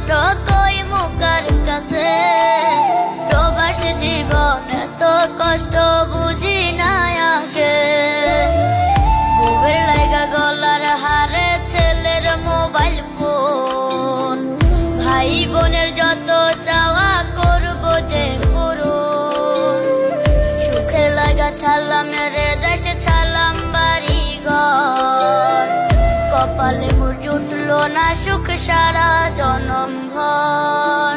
কষ্ট কই মুকার কাছে প্রবাস জীবন এত কষ্ট বুঝি না আগে বুবের লাগা গলার হারে ছেলের মোবাইল ফোন ভাই বোনের যত চাওয়া করব যে পূরণ সুখের লাগা ছাড়লাম রে দেশে ছাড়লাম বাড়ি ঘর কপালে মোর জুটলো না সুখ সারা জনম ভর।